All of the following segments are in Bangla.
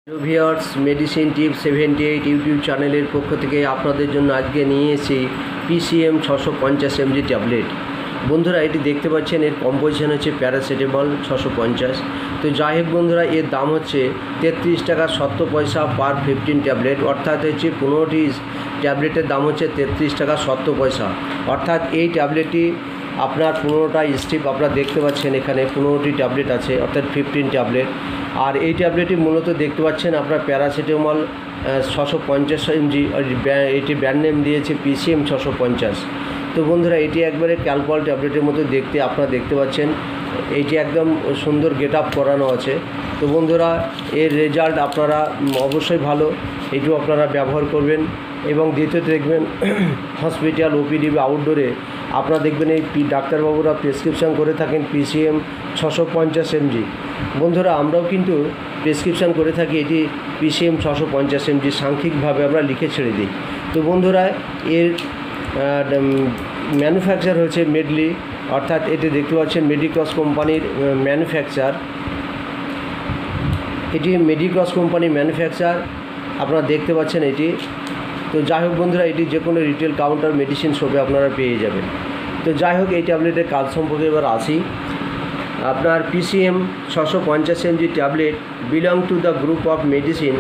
ভিউয়ার্স মেডিসিন টিপস 78 ইউটিউব চ্যানেলের পক্ষ থেকে আপনাদের জন্য আজকে নিয়ে এসেছি পিসিএম 650 mg ট্যাবলেট। বন্ধুরা এটি দেখতে পাচ্ছেন, এর কম্পোজিশন হচ্ছে প্যারাসিটামল 650। তো যাই হোক বন্ধুরা, এর দাম হচ্ছে 33 টাকা 70 পয়সা পার 15 ট্যাবলেট, অর্থাৎ হচ্ছে 15টি ট্যাবলেটের দাম হচ্ছে 33 টাকা 70 পয়সা। অর্থাৎ এই ট্যাবলেটটি আপনার 15টা স্ট্রিপ আপনারা দেখতে পাচ্ছেন, এখানে 15টি ট্যাবলেট আছে, অর্থাৎ 15 ট্যাবলেট। আর এই ট্যাবলেটটি মূলত দেখতে পাচ্ছেন আপনার প্যারাসিটামল 650 mg, এটি ব্র্যান্ড নেম দিয়েছে পিসিএম 650। তো বন্ধুরা এটি একবারে ক্যালপল ট্যাবলেটের মতো দেখতে আপনারা দেখতে পাচ্ছেন, এইটি একদম সুন্দর গেট আপ করানো আছে। তো বন্ধুরা এর রেজাল্ট আপনারা অবশ্যই ভালো, এটিও আপনারা ব্যবহার করবেন। এবং দ্বিতীয়ত দেখবেন হসপিটাল, ওপিডি বা আউটডোরে আপনারা দেখবেন এই ডাক্তারবাবুরা প্রেসক্রিপশান করে থাকেন পিসিএম 650 mg। বন্ধুরা আমরাও কিন্তু প্রেসক্রিপশান করে থাকি এটি পিসিএম 650 mg, সাংখ্যিকভাবে আমরা লিখে ছেড়ে দিই। তো বন্ধুরা এর ম্যানুফ্যাকচার হচ্ছে মেডলি, অর্থাৎ এটি দেখতে পাচ্ছেন মেডিক্রস কোম্পানির ম্যানুফ্যাকচার, এটি মেডিক্রস কোম্পানির ম্যানুফ্যাকচার আপনারা দেখতে পাচ্ছেন এটি। তো যাই হোক বন্ধুরা, এটি যে কোনো রিটেল কাউন্টার মেডিসিন শপে আপনারা পেয়ে যাবেন। তো যাই হোক এই ট্যাবলেটের কাজ সম্পর্কে এবার আসি। আপনার PCM 650 mg tablet belong to the group of medicine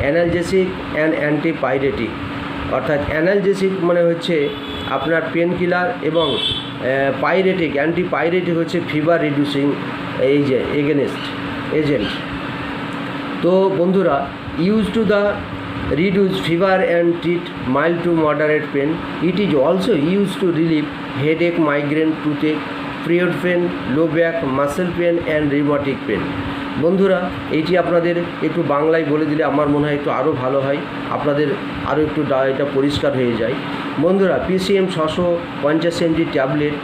analgesic and antipyretic. অর্থাৎ অ্যানালজেসিক মানে হচ্ছে আপনার পেন কিলার, এবং পাইরেটিক অ্যান্টিপাইরেটিক হচ্ছে ফিভার রিডিউসিং এজেন্ট। তো বন্ধুরা use to the reduce fever and treat mild to moderate pain. It is also used to relieve headache, migraine, toothache, period pain, low back, muscle pain and rheumatic pain. বন্ধুরা এইটি আপনাদের একটু বাংলায় বলে দিলে আমার মনে হয় একটু আরও ভালো হয়, আপনাদের আরও একটু এটা পরিষ্কার হয়ে যায়। বন্ধুরা পিসিএম 650 mg ট্যাবলেট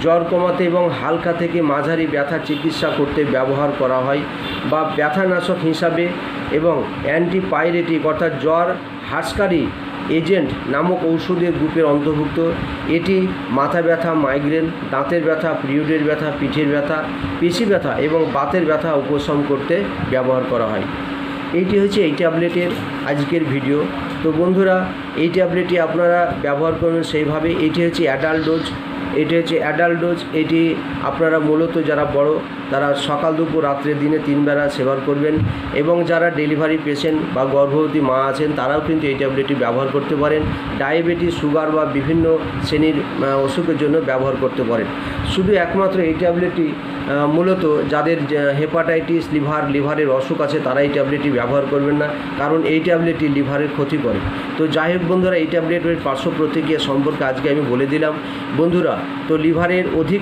জ্বর কমাতে এবং হালকা থেকে মাঝারি ব্যথা চিকিৎসা করতে ব্যবহার করা হয়, বা ব্যথানাশক হিসাবে, এবং অ্যান্টিপাইরেটিক অর্থাৎ জ্বর হ্রাসকারী এজেন্ট নামক ঔষধের গ্রুপের অন্তর্ভুক্ত। এটি মাথা ব্যথা, মাইগ্রেন, দাঁতের ব্যথা, পিরিয়ডের ব্যথা, পিঠের ব্যথা, পেশি ব্যথা এবং বাতের ব্যথা উপশম করতে ব্যবহার করা হয়। এইটি হচ্ছে এই ট্যাবলেটের আজকের ভিডিও। তো বন্ধুরা এই ট্যাবলেটটি আপনারা ব্যবহার করবেন সেইভাবে। এটি হচ্ছে অ্যাডাল্ট ডোজ, এটি আপনারা মূলত যারা বড় তারা সকাল, দুপুর, রাত্রে, দিনে 3 বেলা সেবন করবেন। এবং যারা ডেলিভারি পেশেন্ট বা গর্ভবতী মা আছেন তারাও কিন্তু এই ট্যাবলেটটি ব্যবহার করতে পারেন। ডায়াবেটিস, সুগার বা বিভিন্ন শ্রেণীর অসুখের জন্য ব্যবহার করতে পারেন। শুধু একমাত্র এই ট্যাবলেটটি মূলত যাদের হেপাটাইটিস, লিভারের অসুখ আছে তারা এই ট্যাবলেটটি ব্যবহার করবেন না, কারণ এই ট্যাবলেটটি লিভারের ক্ষতি করে। তো যাই হোক বন্ধুরা এই ট্যাবলেটের পার্শ্ব প্রতিক্রিয়া সম্পর্কে আজকে আমি বলে দিলাম। বন্ধুরা তো লিভারের অধিক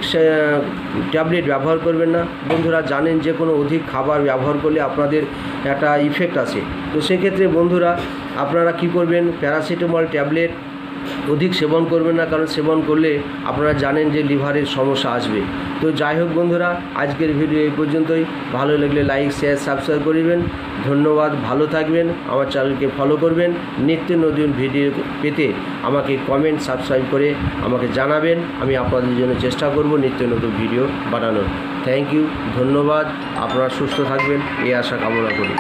ট্যাবলেট ব্যবহার করবেন না। বন্ধুরা জানেন যে কোনো অধিক খাবার ব্যবহার করলে আপনাদের একটা ইফেক্ট আসে। তো সেক্ষেত্রে বন্ধুরা আপনারা কি করবেন, প্যারাসিটামল ট্যাবলেট অধিক সেবন করবেন না, কারণ সেবন করলে আপনারা জানেন যে লিভারের সমস্যা আসবে। তো যাই হোক বন্ধুরা আজকের ভিডিও এই পর্যন্তই। ভালো লাগলে লাইক, শেয়ার, সাবস্ক্রাইব করবেন। ধন্যবাদ, ভালো থাকবেন, আমার চ্যানেলকে ফলো করবেন। নিত্য নতুন ভিডিও পেতে আমাকে কমেন্ট, সাবস্ক্রাইব করে আমাকে জানাবেন। আমি আপনাদের জন্য চেষ্টা করব নিত্য নতুন ভিডিও বানানোর। থ্যাংক ইউ, ধন্যবাদ। আপনারা সুস্থ থাকবেন এই আশা কামনা করি।